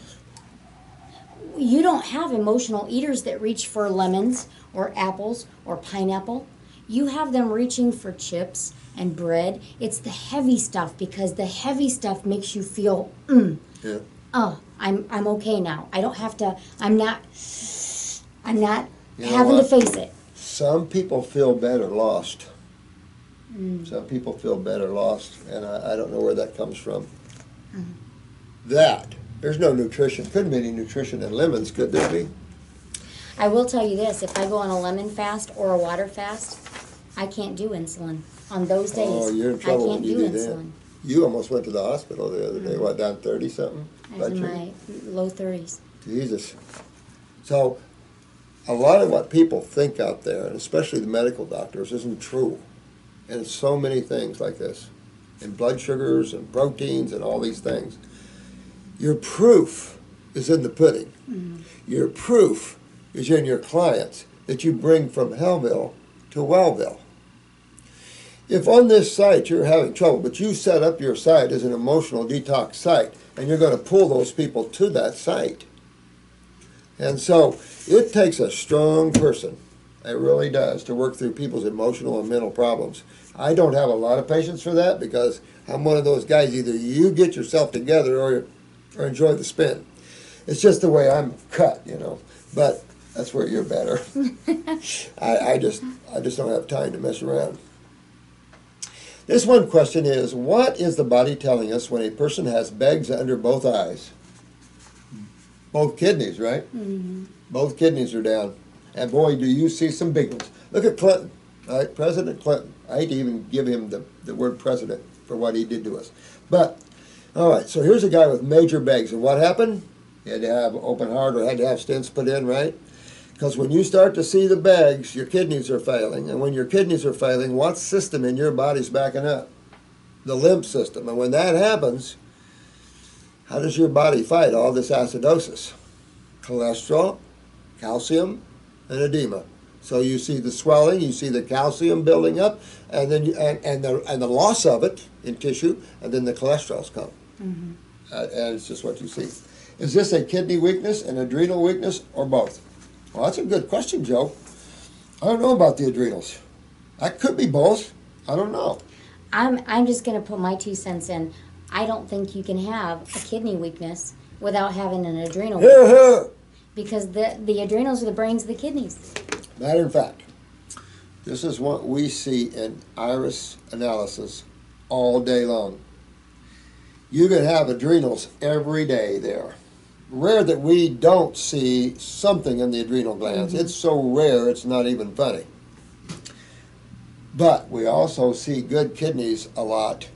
You don't have emotional eaters that reach for lemons or apples or pineapple. You have them reaching for chips and bread. It's the heavy stuff because the heavy stuff makes you feel, Yeah. Oh, I'm okay now. I don't have to. I'm not You know having to what? face it. Some people feel better lost. Some people feel better lost, and I don't know where that comes from. There's no nutrition. Couldn't be any nutrition in lemons, could there be? I will tell you this, if I go on a lemon fast or a water fast, I can't do insulin. On those days, Oh, you're in trouble I can't when you do do that. insulin. You almost went to the hospital the other day. What, down 30-something? I was in my low 30s. Jesus. So, a lot of what people think out there, and especially the medical doctors, isn't true. And it's so many things like this. And blood sugars and proteins and all these things. Your proof is in the pudding. Your proof is in your clients that you bring from Hellville to Wellville. If on this site you're having trouble, but you set up your site as an emotional detox site, and you're going to pull those people to that site. And so it takes a strong person, it really does, to work through people's emotional and mental problems. I don't have a lot of patience for that because I'm one of those guys, either you get yourself together or enjoy the spin. It's just the way I'm cut, you know. But that's where you're better. I just don't have time to mess around. This one question is, what is the body telling us when a person has bags under both eyes? Both kidneys, right? Mm-hmm. Both kidneys are down. And boy, do you see some big ones. Look at Clinton, right? President Clinton. I hate to even give him the word president for what he did to us. But, all right, so here's a guy with major bags. And what happened? He had to have open heart or had to have stents put in, right? Because when you start to see the bags, your kidneys are failing. And when your kidneys are failing, what system in your body's backing up? The lymph system. And when that happens, how does your body fight all this acidosis? Cholesterol, calcium, and edema. So you see the swelling, you see the calcium building up, and then and the loss of it in tissue, and then the cholesterols come. Mm-hmm. And it's just what you see. Is this a kidney weakness, an adrenal weakness, or both? Well, that's a good question, Joe. I don't know about the adrenals. That could be both. I don't know. I'm just going to put my 2 cents in. I don't think you can have a kidney weakness without having an adrenal weakness. Because the adrenals are the brains of the kidneys. Matter of fact, this is what we see in iris analysis all day long. You can have adrenals every day there. Rare that we don't see something in the adrenal glands. Mm-hmm. It's so rare it's not even funny. But we also see good kidneys a lot.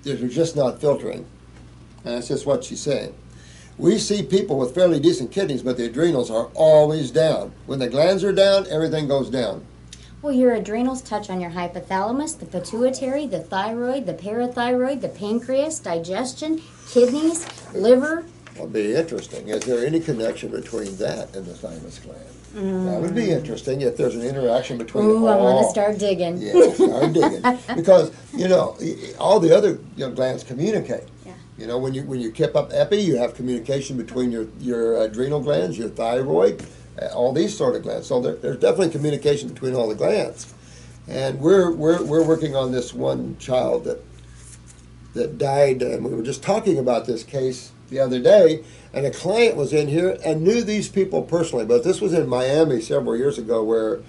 They're just not filtering. And that's just what she's saying. We see people with fairly decent kidneys, but the adrenals are always down. When the glands are down, everything goes down. Well, your adrenals touch on your hypothalamus, the pituitary, the thyroid, the parathyroid, the pancreas, digestion, kidneys, liver. Well, it'd be interesting. Is there any connection between that and the thymus gland? That would be interesting if there's an interaction between all. I'm going to start digging. Yeah, start digging. Because, you know, all the other glands communicate. Yeah. You know, when you kip up epi, you have communication between your adrenal glands, your thyroid, all these sort of glands. So there's definitely communication between all the glands. And we're working on this one child that died, and we were just talking about this case the other day, and a client was in here and knew these people personally, but this was in Miami several years ago, where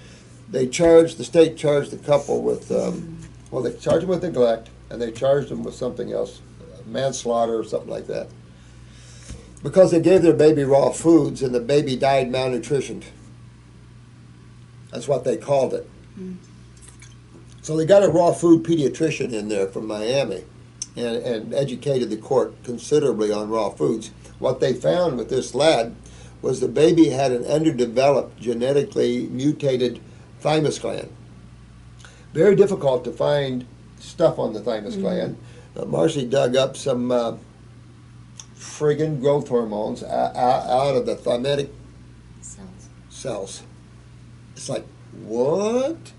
the state charged the couple with, they charged them with neglect, and they charged them with something else, manslaughter or something like that, because they gave their baby raw foods and the baby died malnutritioned. That's what they called it. So they got a raw food pediatrician in there from Miami and educated the court considerably on raw foods. What they found with this lad was the baby had an underdeveloped, genetically mutated thymus gland. Very difficult to find stuff on the thymus gland. Marcy dug up some friggin' growth hormones out of the thymic cells. It's like, what?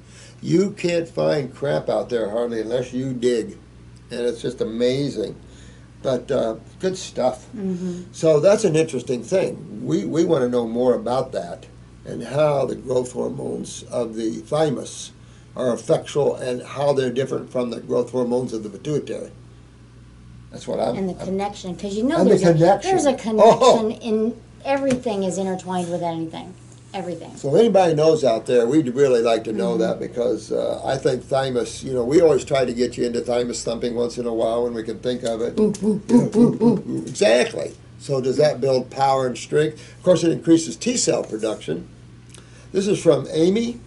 You can't find crap out there hardly unless you dig. And it's just amazing. But good stuff. So that's an interesting thing. We want to know more about that and how the growth hormones of the thymus are effectual and how they're different from the growth hormones of the pituitary. That's what I'm... And the connection, because you know and there's a connection Oh. in everything is intertwined with anything. Everything. So if anybody knows out there, we'd really like to know that, because I think thymus, we always try to get you into thymus thumping once in a while when we can think of it. Exactly. So does that build power and strength? Of course, it increases T-cell production. This is from Amy.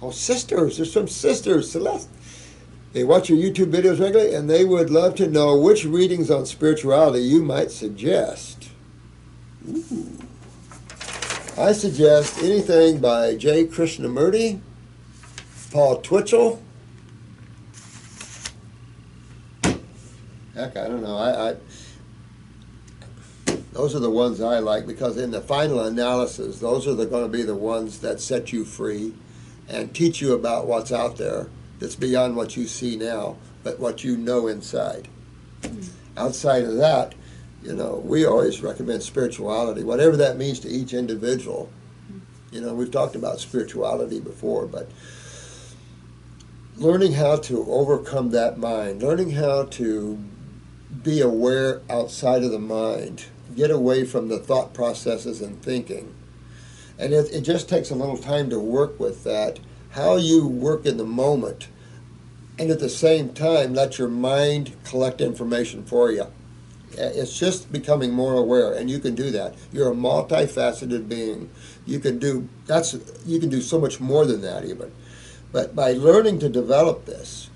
Oh, sisters. There's some sisters. Celeste. They watch your YouTube videos regularly, and they would love to know which readings on spirituality you might suggest. Ooh. I suggest anything by J. Krishnamurti, Paul Twitchell. Heck, I don't know. Those are the ones I like, because in the final analysis, those are going to be the ones that set you free and teach you about what's out there that's beyond what you see now, but what you know inside. Outside of that, we always recommend spirituality, whatever that means to each individual. We've talked about spirituality before, but learning how to overcome that mind, learning how to be aware outside of the mind, get away from the thought processes and thinking. And it just takes a little time to work with that, how you work in the moment, and at the same time let your mind collect information for you. It's just becoming more aware, and you can do that. You're a multifaceted being. You can do so much more than that even. But by learning to develop this,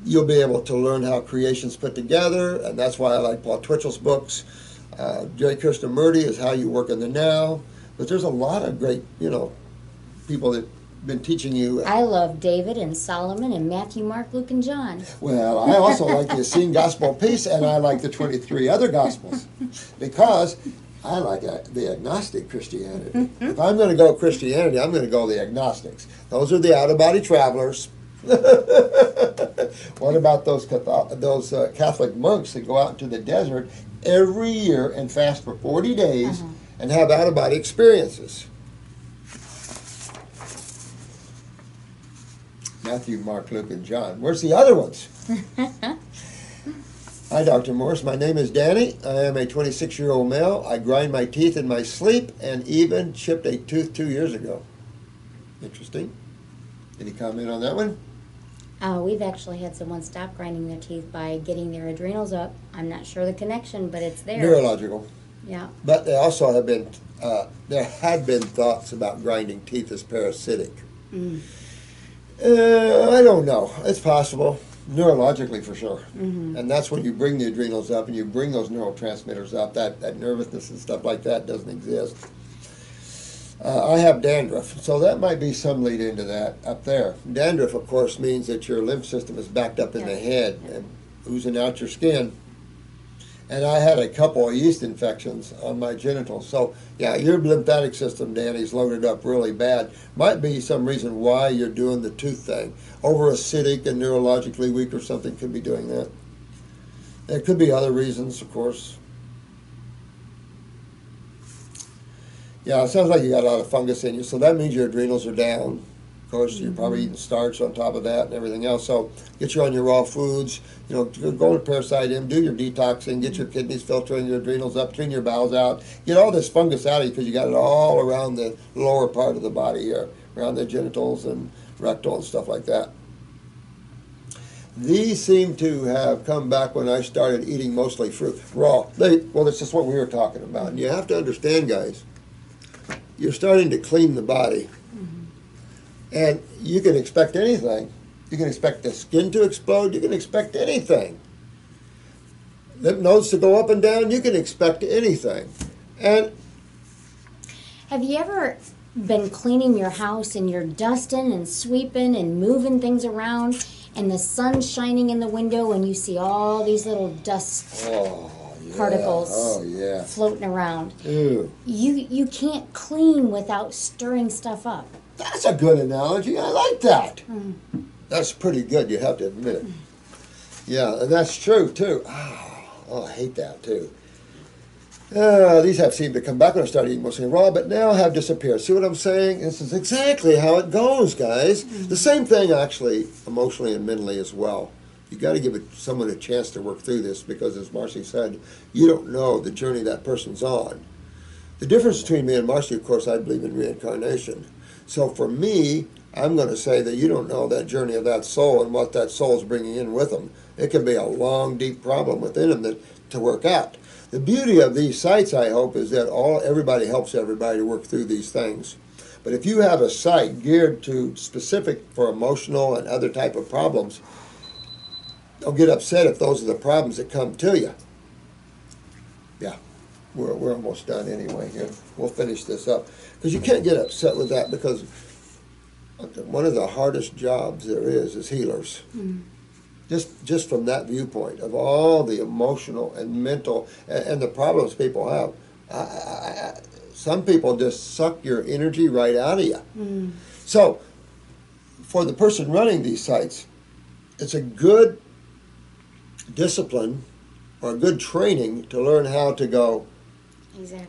you'll be able to learn how creation's put together, and that's why I like Paul Twitchell's books. J. Krishnamurti is How You Work in the Now. But there's a lot of great, people that been teaching you. I love David and Solomon and Matthew, Mark, Luke, and John. Well, I also like the Essene Gospel of Peace, and I like the 23 other Gospels, because I like the agnostic Christianity. If I'm going to go Christianity, I'm going to go the agnostics. Those are the out-of-body travelers. What about those Catholic monks that go out into the desert every year and fast for 40 days and have out-of-body experiences? Matthew, Mark, Luke, and John. Where's the other ones? Hi, Dr. Morris. My name is Danny. I am a 26-year-old male. I grind my teeth in my sleep and even chipped a tooth 2 years ago. Interesting. Any comment on that one? We've actually had someone stop grinding their teeth by getting their adrenals up. I'm not sure the connection, but it's there. Neurological. Yeah. But they also have been, there had been thoughts about grinding teeth as parasitic. I don't know. It's possible. Neurologically, for sure. And that's when you bring the adrenals up and you bring those neurotransmitters up. That nervousness and stuff like that doesn't exist. I have dandruff, so that might be some lead into that up there. Dandruff, of course, means that your lymph system is backed up in the head and oozing out your skin. And I had a couple of yeast infections on my genitals. So, yeah, your lymphatic system, Danny's loaded up really bad. Might be some reason why you're doing the tooth thing. Over acidic and neurologically weak or something could be doing that. There could be other reasons, of course. Yeah, it sounds like you got a lot of fungus in you, so that means your adrenals are down. Of course, you're probably eating starch on top of that and everything else. So get you on your raw foods. You know, go to PARASITE M, do your detoxing, get your kidneys filtering, your adrenals up, clean your bowels out. Get all this fungus out of you because you got it all around the lower part of the body here, around the genitals and rectal and stuff like that. These seem to have come back when I started eating mostly fruit, raw. Well, that's just what we were talking about. And you have to understand, guys, you're starting to clean the body. And you can expect anything. You can expect the skin to explode. You can expect anything. Lymph nodes to go up and down. You can expect anything. And have you ever been cleaning your house and you're dusting and sweeping and moving things around and the sun's shining in the window and you see all these little dust particles floating around? Ew. You can't clean without stirring stuff up. That's a good analogy. I like that. That's pretty good, you have to admit it. Yeah, and that's true, too. Oh, I hate that, too. These have seemed to come back when I started eating mostly raw, but now have disappeared. See what I'm saying? This is exactly how it goes, guys. The same thing, actually, emotionally and mentally as well. You got to give someone a chance to work through this because, as Marcy said, you don't know the journey that person's on. The difference between me and Marcy, of course, I believe in reincarnation. So for me, I'm going to say that you don't know that journey of that soul and what that soul is bringing in with them. It can be a long, deep problem within them to work out. The beauty of these sites, I hope, is that everybody helps everybody to work through these things. But if you have a site geared to specific for emotional and other type of problems, don't get upset if those are the problems that come to you. Yeah, we're almost done anyway here. We'll finish this up. Because you can't get upset with that because one of the hardest jobs there is healers. Just from that viewpoint of all the emotional and mental and the problems people have. Some people just suck your energy right out of you. So for the person running these sites, it's a good discipline or a good training to learn how to go, exactly.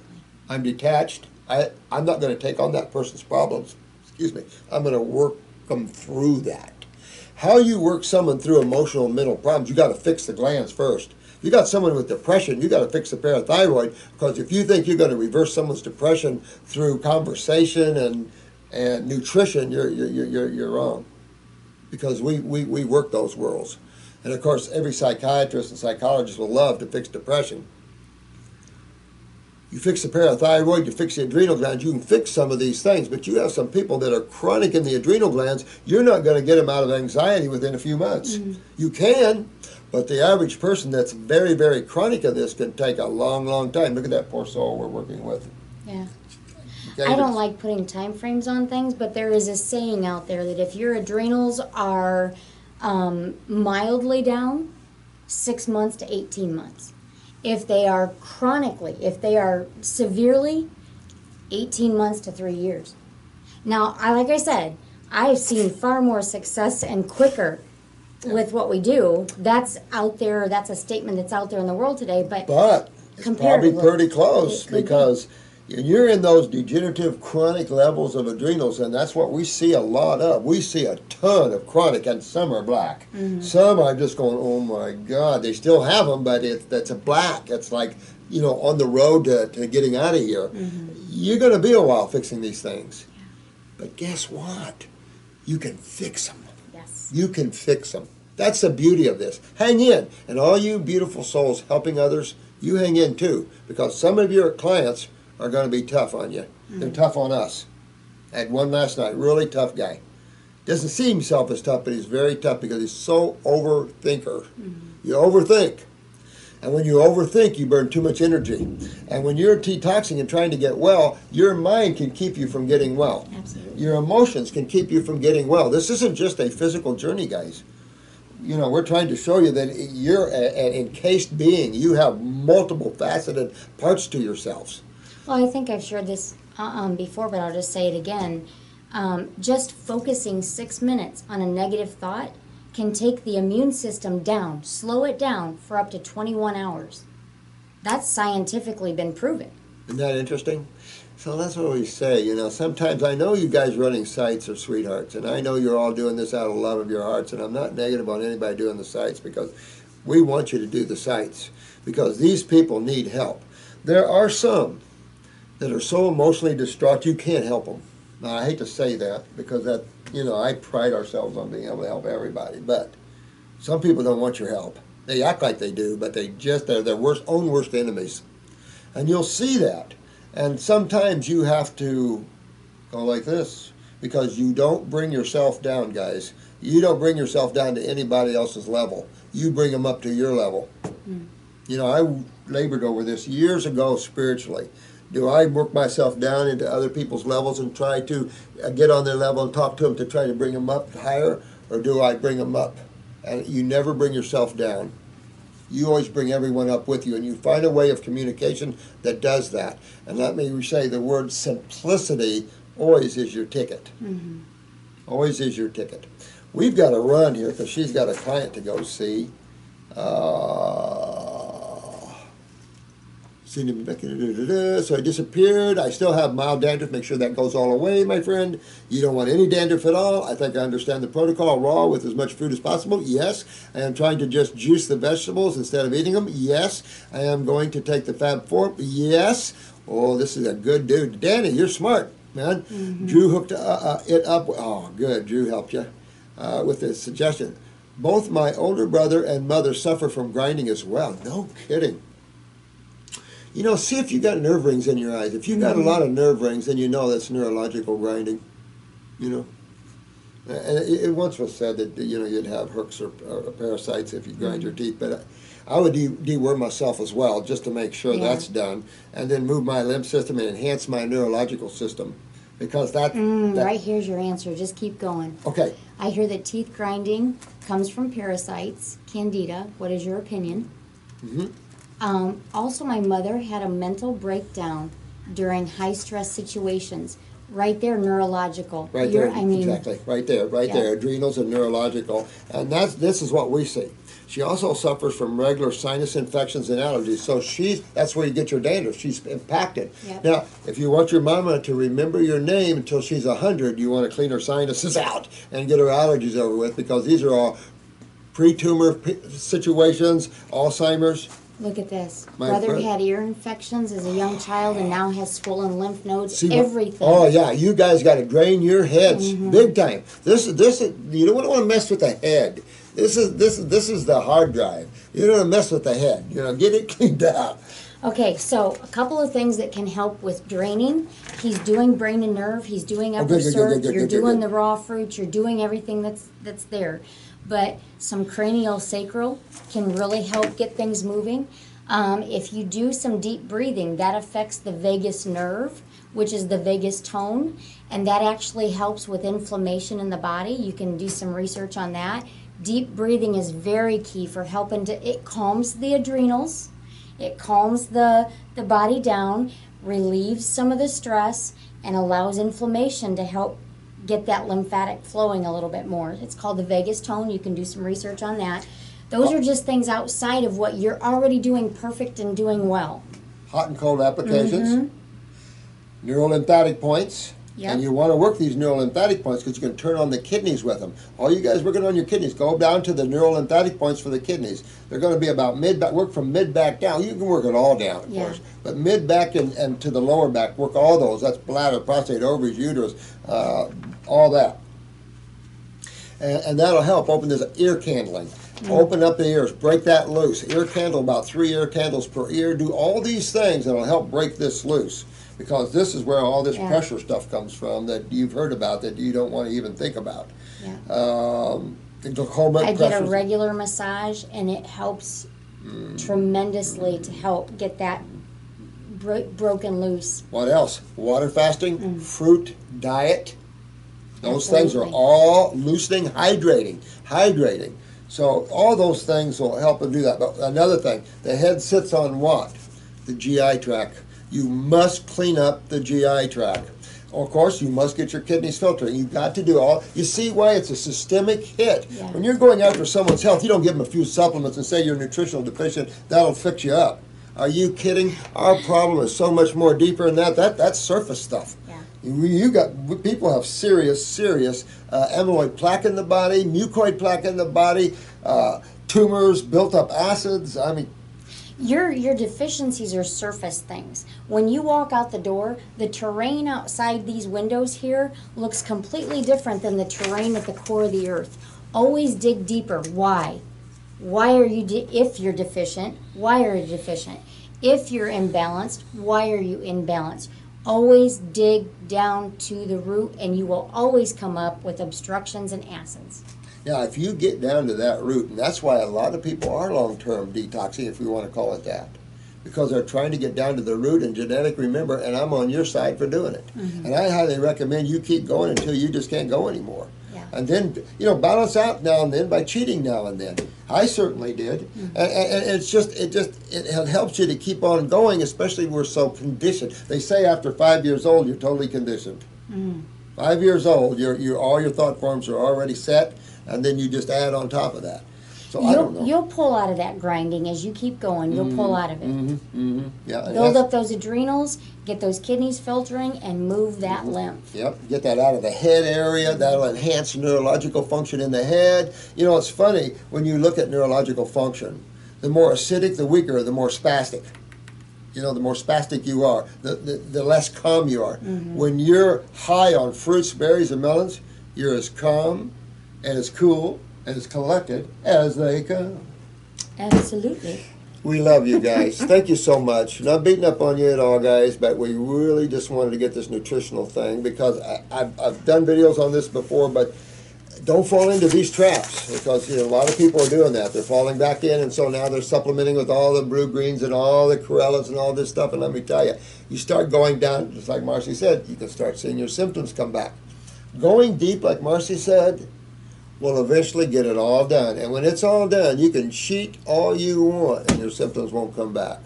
I'm detached. I'm not going to take on that person's problems. Excuse me. I'm going to work them through that. How you work someone through emotional and mental problems, you got to fix the glands first. You got someone with depression, you got to fix the parathyroid, because if you think you're going to reverse someone's depression through conversation and nutrition, you're wrong. Because we work those worlds. And of course, every psychiatrist and psychologist will love to fix depression. You fix the parathyroid, you fix the adrenal glands, you can fix some of these things, but you have some people that are chronic in the adrenal glands, you're not going to get them out of anxiety within a few months. You can, but the average person that's very, very chronic of this can take a long, long time. Look at that poor soul we're working with. Yeah. I don't like putting time frames on things, but there is a saying out there that if your adrenals are mildly down, 6 months to 18 months. If they are chronically, if they are severely, 18 months to 3 years. Now, like I said, I've seen far more success and quicker with what we do. That's out there, that's a statement that's out there in the world today, but it's probably pretty close because you're in those degenerative chronic levels of adrenals, and that's what we see a lot of. We see a ton of chronic, and some are black. Some are just going, oh my God, they still have them, but that's a black. It's like, you know, on the road to getting out of here. You're going to be a while fixing these things. But guess what? You can fix them. Yes. You can fix them. That's the beauty of this. Hang in. And all you beautiful souls helping others, you hang in too. Because some of your clients are going to be tough on you. They're tough on us. I had one last night, really tough guy. Doesn't see himself as tough, but he's very tough because he's so overthinker. You overthink. And when you overthink, you burn too much energy. And when you're detoxing and trying to get well, your mind can keep you from getting well. Absolutely. Your emotions can keep you from getting well. This isn't just a physical journey, guys. You know, we're trying to show you that you're an encased being. You have multiple faceted parts to yourselves. Well, I think I've shared this before, but I'll just say it again. Just focusing 6 minutes on a negative thought can take the immune system down, slow it down for up to 21 hours. That's scientifically been proven. Isn't that interesting? So that's what we say, you know, sometimes I know you guys running sites are sweethearts, and I know you're all doing this out of love of your hearts, and I'm not negative on anybody doing the sites, because we want you to do the sites, because these people need help. There are some that are so emotionally distraught you can't help them. Now, I hate to say that, because that, you know, I pride ourselves on being able to help everybody, but some people don't want your help. They act like they do, but they're their own worst enemies. And you'll see that. And sometimes you have to go like this, because you don't bring yourself down, guys. You don't bring yourself down to anybody else's level. You bring them up to your level. Mm. You know, I labored over this years ago spiritually. Do I work myself down into other people's levels and try to get on their level and talk to them to try to bring them up higher? Or do I bring them up? And you never bring yourself down. You always bring everyone up with you, and you find a way of communication that does that. And let me say, the word simplicity always is your ticket. Mm-hmm. Always is your ticket. We've got to run here because she's got a client to go see. So I disappeared. I still have mild dandruff. Make sure that goes all away, my friend. You don't want any dandruff at all. I think I understand the protocol. Raw with as much fruit as possible. Yes. I am trying to just juice the vegetables instead of eating them. Yes. I am going to take the FAB FOUR. Yes. Oh, this is a good dude. Danny, you're smart, man. Mm-hmm. Drew hooked it up. Oh, good. Drew helped you with this suggestion. Both my older brother and mother suffer from grinding as well. No kidding. You know, see if you got nerve rings in your eyes. If you got a lot of nerve rings, then you know that's neurological grinding. You know, and it once was said that, you know, you'd have hooks or parasites if you grind your teeth. But I would deworm myself as well, just to make sure that's done, and then move my lymph system and enhance my neurological system, because that right here's your answer. Just keep going. Okay. I hear that teeth grinding comes from parasites, candida. What is your opinion? Mm-hmm. Also, my mother had a mental breakdown during high-stress situations. Right there, neurological. Right there, exactly. Right there, there. Adrenals and neurological. And this is what we see. She also suffers from regular sinus infections and allergies. So that's where you get your dandruff. She's impacted. Yep. Now, if you want your mama to remember your name until she's 100, you want to clean her sinuses out and get her allergies over with, because these are all pre-tumor situations, Alzheimer's. Look at this. Brother had ear infections as a young child and now has swollen lymph nodes. Everything. Oh yeah, you guys got to drain your heads big time. This you don't want to mess with the head. This is the hard drive. You don't want to mess with the head. You know, get it cleaned out. Okay, so a couple of things that can help with draining. He's doing brain and nerve. He's doing upper CIRC. You're doing the raw fruits. You're doing everything that's there. But some cranial sacral can really help get things moving. If you do some deep breathing, that affects the vagus nerve, which is the vagus tone, and that actually helps with inflammation in the body. You can do some research on that. Deep breathing is very key for helping it calms the adrenals, it calms the body down, relieves some of the stress, and allows inflammation to help get that lymphatic flowing a little bit more. It's called the vagus tone. You can do some research on that. Those are just things outside of what you're already doing perfect and doing well. Hot and cold applications, neurolymphatic points, and you want to work these neurolymphatic points because you can turn on the kidneys with them. All you guys working on your kidneys, go down to the neurolymphatic points for the kidneys. They're going to be about mid-back, work from mid-back down. You can work it all down, of course. But mid-back and to the lower back, work all those. That's bladder, prostate, ovaries, uterus, all that. And that'll help open this ear candling. Open up the ears, break that loose. Ear candle, about 3 ear candles per ear. Do all these things and it'll help break this loose. Because this is where all this pressure stuff comes from that you've heard about that you don't want to even think about. I get a regular massage and it helps tremendously to help get that broken loose. What else? Water fasting, fruit diet. Those things are all loosening, hydrating. So all those things will help them do that. But another thing, the head sits on what? The GI tract. You must clean up the GI tract. Of course, you must get your kidneys filtering. You've got to do all. You see why it's a systemic hit. Yeah. When you're going after someone's health, you don't give them a few supplements and say you're nutritional deficient. That'll fix you up. Are you kidding? Our problem is so much more deeper than that. That's surface stuff. Yeah. You got people have serious amyloid plaque in the body, mucoid plaque in the body, tumors, built up acids. I mean. Your deficiencies are surface things. When you walk out the door, the terrain outside these windows here looks completely different than the terrain at the core of the earth. Always dig deeper. Why? Why are you, if you're deficient, why are you deficient? If you're imbalanced, why are you imbalanced? Always dig down to the root, and you will always come up with obstructions and acids. Now, if you get down to that root, and that's why a lot of people are long-term detoxing, if we want to call it that, because they're trying to get down to the root and genetic, remember, and I'm on your side for doing it. Mm-hmm. And I highly recommend you keep going until you just can't go anymore. Yeah. And then, balance out now and then by cheating now and then. I certainly did. Mm-hmm. And it helps you to keep on going, especially we're so conditioned. They say after 5 years old, you're totally conditioned. Mm-hmm. 5 years old, all your thought forms are already set, and then you just add on top of that. So I don't know. You'll pull out of that grinding as you keep going. You'll pull out of it. Mm-hmm, mm-hmm. Yeah, build up those adrenals, get those kidneys filtering, and move that lymph. Yep, get that out of the head area. That'll enhance neurological function in the head. It's funny, when you look at neurological function, the more acidic, the weaker, the more spastic. The more spastic you are, the less calm you are. Mm-hmm. When you're high on fruits, berries, and melons, you're as calm and as cool and as collected as they come. Absolutely. We love you guys. Thank you so much. Not beating up on you at all, guys, but we really just wanted to get this nutritional thing because I've done videos on this before, but don't fall into these traps because a lot of people are doing that. They're falling back in, and so now they're supplementing with all the brew greens and all the corellas and all this stuff. And let me tell you, you start going down, just like Marcy said, you can start seeing your symptoms come back. Going deep, like Marcy said, will eventually get it all done. And when it's all done, you can cheat all you want, and your symptoms won't come back.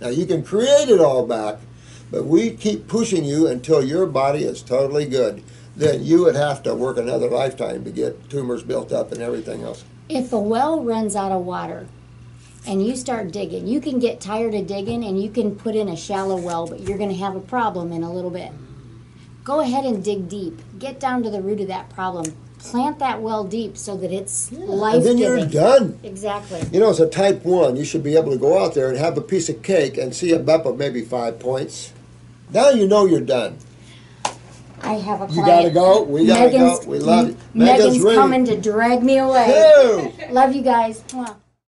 Now, you can create it all back, but we keep pushing you until your body is totally good. Then you would have to work another lifetime to get tumors built up and everything else. If a well runs out of water and you start digging, you can get tired of digging and you can put in a shallow well, but you're going to have a problem in a little bit. Go ahead and dig deep. Get down to the root of that problem. Plant that well deep so that it's life-giving. And then you're done. Exactly. As a type 1, you should be able to go out there and have a piece of cake and see a bump of maybe 5 points. Now you know you're done. I have a client. You gotta go. We gotta go. We love you. Megan's coming to drag me away. Hey. Love you guys. Mwah.